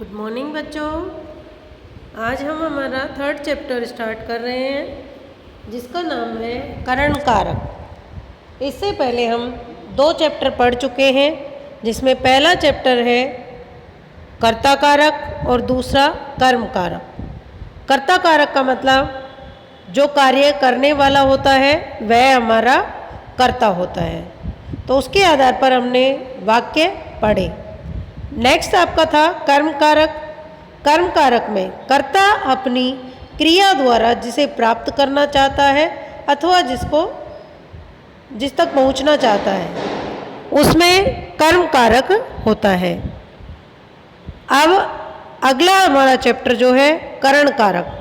Good morning बच्चों। आज हम हमारा थर्ड चैप्टर स्टार्ट कर रहे हैं जिसका नाम है करण कारक। इससे पहले हम 2 चैप्टर पढ़ चुके हैं जिसमें पहला चैप्टर है कर्ता कारक और दूसरा कर्म कारक। कर्ता कारक का मतलब जो कार्य करने वाला होता है वह हमारा कर्ता होता है। तो उसके आधार पर हमने वाक्य पढ़े। नेक्स्ट आपका था कर्म कारक। कर्म कारक में कर्ता अपनी क्रिया द्वारा जिसे प्राप्त करना चाहता है अथवा जिस तक पहुंचना चाहता है उसमें कर्म कारक होता है। अब अगला हमारा चैप्टर जो है करण कारक।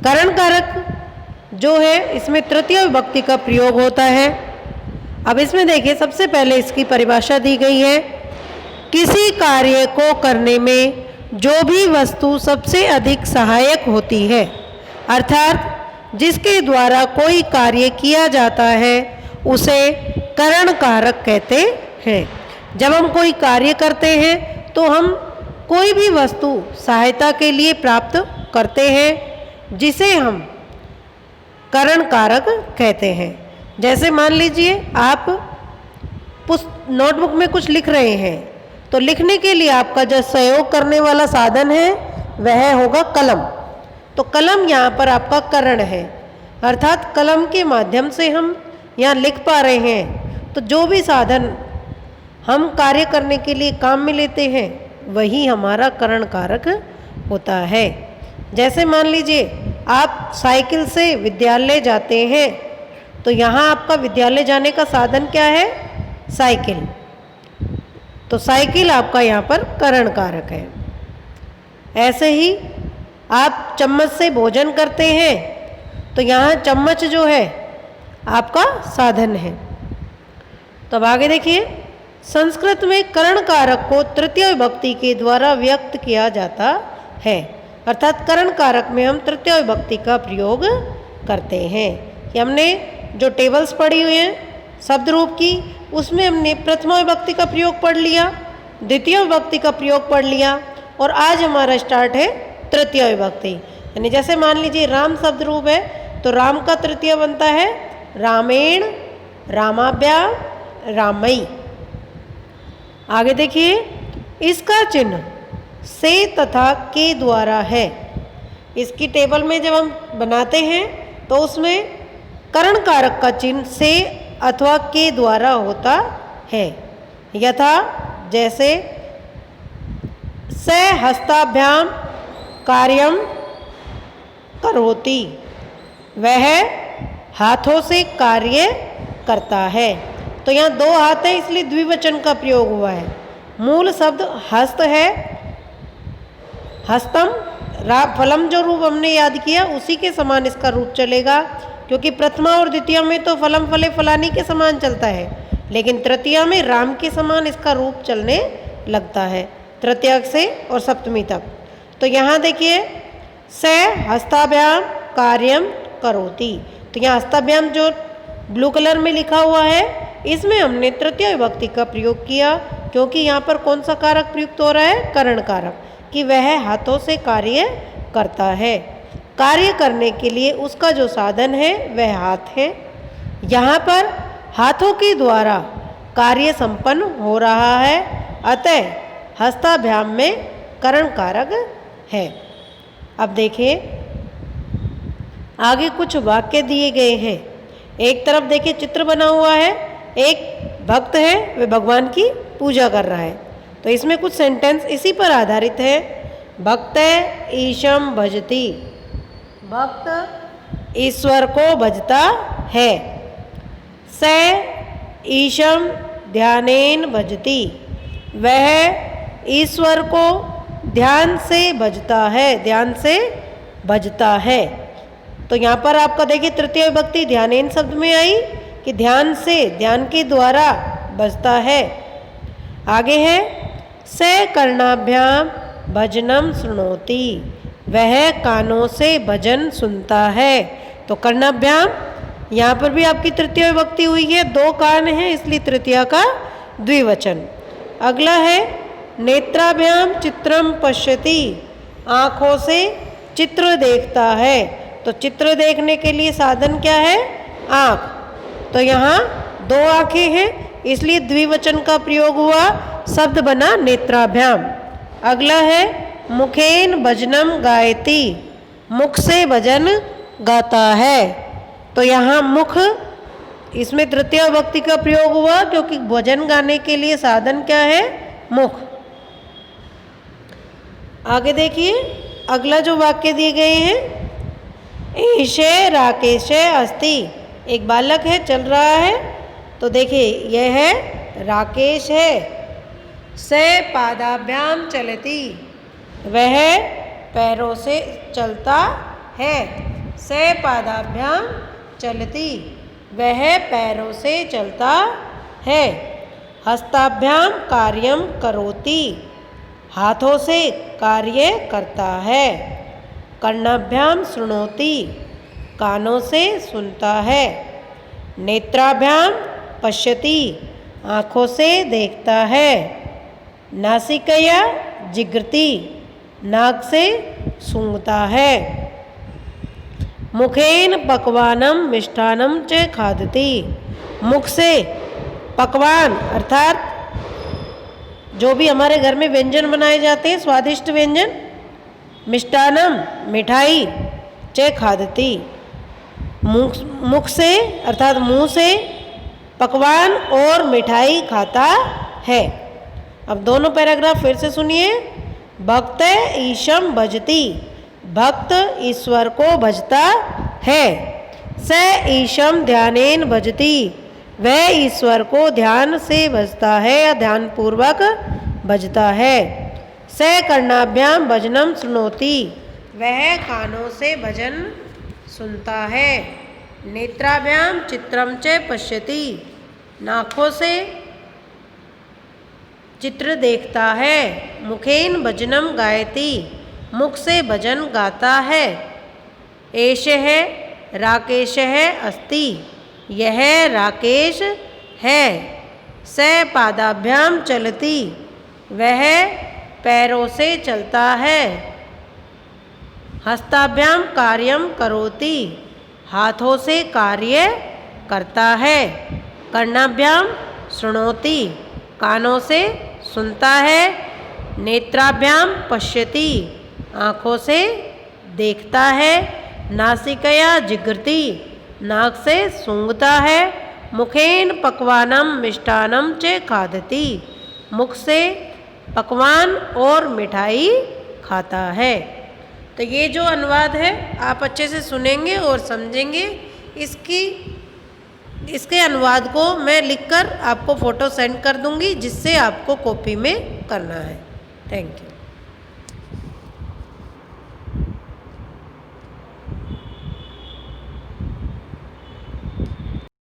करण कारक जो है इसमें तृतीय विभक्ति का प्रयोग होता है। अब इसमें देखिए सबसे पहले इसकी परिभाषा दी गई है। किसी कार्य को करने में जो भी वस्तु सबसे अधिक सहायक होती है अर्थात जिसके द्वारा कोई कार्य किया जाता है उसे करण कारक कहते हैं। जब हम कोई कार्य करते हैं तो हम कोई भी वस्तु सहायता के लिए प्राप्त करते हैं जिसे हम करण कारक कहते हैं। जैसे मान लीजिए आप नोटबुक में कुछ लिख रहे हैं तो लिखने के लिए आपका जो सहयोग करने वाला साधन है वह होगा कलम। तो कलम यहाँ पर आपका करण है अर्थात कलम के माध्यम से हम यहाँ लिख पा रहे हैं। तो जो भी साधन हम कार्य करने के लिए काम में लेते हैं वही हमारा करण कारक होता है। जैसे मान लीजिए आप साइकिल से विद्यालय जाते हैं तो यहाँ आपका विद्यालय जाने का साधन क्या है? साइकिल। तो साइकिल आपका यहाँ पर करण कारक है। ऐसे ही आप चम्मच से भोजन करते हैं तो यहाँ चम्मच जो है आपका साधन है। तो अब आगे देखिए संस्कृत में करण कारक को तृतीय विभक्ति के द्वारा व्यक्त किया जाता है अर्थात करण कारक में हम तृतीय विभक्ति का प्रयोग करते हैं। कि हमने जो टेबल्स पढ़ी हुई हैं शब्द रूप की उसमें हमने प्रथमा विभक्ति का प्रयोग पढ़ लिया, द्वितीय विभक्ति का प्रयोग पढ़ लिया और आज हमारा स्टार्ट है तृतीय विभक्ति। यानी जैसे मान लीजिए राम शब्द रूप है तो राम का तृतीय बनता है रामेण, रामाभ्याम, रामई। आगे देखिए इसका चिन्ह से तथा के द्वारा है। इसकी टेबल में जब हम बनाते हैं तो उसमें करण कारक का चिन्ह से अथवा के द्वारा होता है। यथा जैसे स हस्ताभ्याम कार्यम करोति, वह हाथों से कार्य करता है। तो यहाँ 2 हाथ है इसलिए द्विवचन का प्रयोग हुआ है। मूल शब्द हस्त है, हस्तम फलम जो रूप हमने याद किया उसी के समान इसका रूप चलेगा क्योंकि प्रथमा और द्वितीय में तो फलम फले फलानी के समान चलता है लेकिन तृतीय में राम के समान इसका रूप चलने लगता है तृतीय से और सप्तमी तक। तो यहाँ देखिए स हस्ताभ्याम कार्यम करोति। तो यहाँ हस्ताभ्याम जो ब्लू कलर में लिखा हुआ है इसमें हमने तृतीय विभक्ति का प्रयोग किया क्योंकि यहाँ पर कौन सा कारक प्रयुक्त हो रहा है? करण कारक। कि वह हाथों से कार्य करता है। कार्य करने के लिए उसका जो साधन है वह हाथ है। यहाँ पर हाथों के द्वारा कार्य संपन्न हो रहा है अतः हस्ताभ्याम में करण कारक है। अब देखिए आगे कुछ वाक्य दिए गए हैं। एक तरफ देखिए चित्र बना हुआ है, एक भक्त है वह भगवान की पूजा कर रहा है। तो इसमें कुछ सेंटेंस इसी पर आधारित है। भक्त ईशम भजती, भक्त ईश्वर को भजता है। स ईशम ध्यानेन भजती, वह ईश्वर को ध्यान से भजता है, ध्यान से भजता है। तो यहाँ पर आपका देखिए तृतीय विभक्ति ध्यानेन शब्द में आई कि ध्यान से, ध्यान के द्वारा भजता है। आगे है स कर्णाभ्याम भजनम शृणोति, वह कानों से भजन सुनता है। तो कर्णाभ्याम यहाँ पर भी आपकी तृतीय विभक्ति हुई है, 2 कान हैं इसलिए तृतीया का द्विवचन। अगला है नेत्राभ्याम चित्रम पश्यति, आँखों से चित्र देखता है। तो चित्र देखने के लिए साधन क्या है? आँख। तो यहाँ दो आँखें हैं, इसलिए द्विवचन का प्रयोग हुआ, शब्द बना नेत्राभ्याम। अगला है मुखेन भजनम गायति, मुख से भजन गाता है। तो यहाँ मुख, इसमें तृतीय विभक्ति का प्रयोग हुआ क्योंकि भजन गाने के लिए साधन क्या है? मुख। आगे देखिए अगला जो वाक्य दिए गए हैं, ईशे राकेशे अस्ति, एक बालक है, चल रहा है। तो देखिए यह है राकेश है। से पादाभ्याम चलती, वह पैरों से चलता है। से पादाभ्याम चलती, वह पैरों से चलता है। हस्ताभ्याम कार्यम करोति, हाथों से कार्य करता है। कर्णाभ्याम शृणोति, कानों से सुनता है। नेत्राभ्याम पश्यति, आँखों से देखता है। नासिकया जिघ्रति, नाक से सूंघता है। मुखेन पक्वानम मिष्ठानम च खादति, मुख से पकवान अर्थात जो भी हमारे घर में व्यंजन बनाए जाते हैं, स्वादिष्ट व्यंजन, मिष्ठानम मिठाई, च खादति, मुख से अर्थात मुंह से पकवान और मिठाई खाता है। अब दोनों पैराग्राफ फिर से सुनिए। भक्त ईशम भजति, भक्त ईश्वर को भजता है। स ईशम ध्यानेन भजति, वह ईश्वर को ध्यान से भजता है या ध्यान पूर्वक भजता है। स कर्णाभ्याम भजनम शृणोति, वह कानों से भजन सुनता है। नेत्राभ्याम चित्रम च पश्यति, नाकों से चित्र देखता है। मुखेन भजनम गायति, मुख से भजन गाता है। एष है राकेश है अस्ति, यह राकेश है। स पादाभ्याम चलति, वह पैरों से चलता है। हस्ताभ्याम कार्यम करोति, हाथों से कार्य करता है। कर्णाभ्याम शृणोति, कानों से सुनता है। नेत्राभ्याम पश्यति, आँखों से देखता है। नासिकया जिघ्रति, नाक से सूंघता है। मुखेन पक्वानम मिष्ठानम च खादति, मुख से पकवान और मिठाई खाता है। तो ये जो अनुवाद है आप अच्छे से सुनेंगे और समझेंगे। इसके अनुवाद को मैं लिखकर आपको फ़ोटो सेंड कर दूंगी, जिससे आपको कॉपी में करना है। Thank you.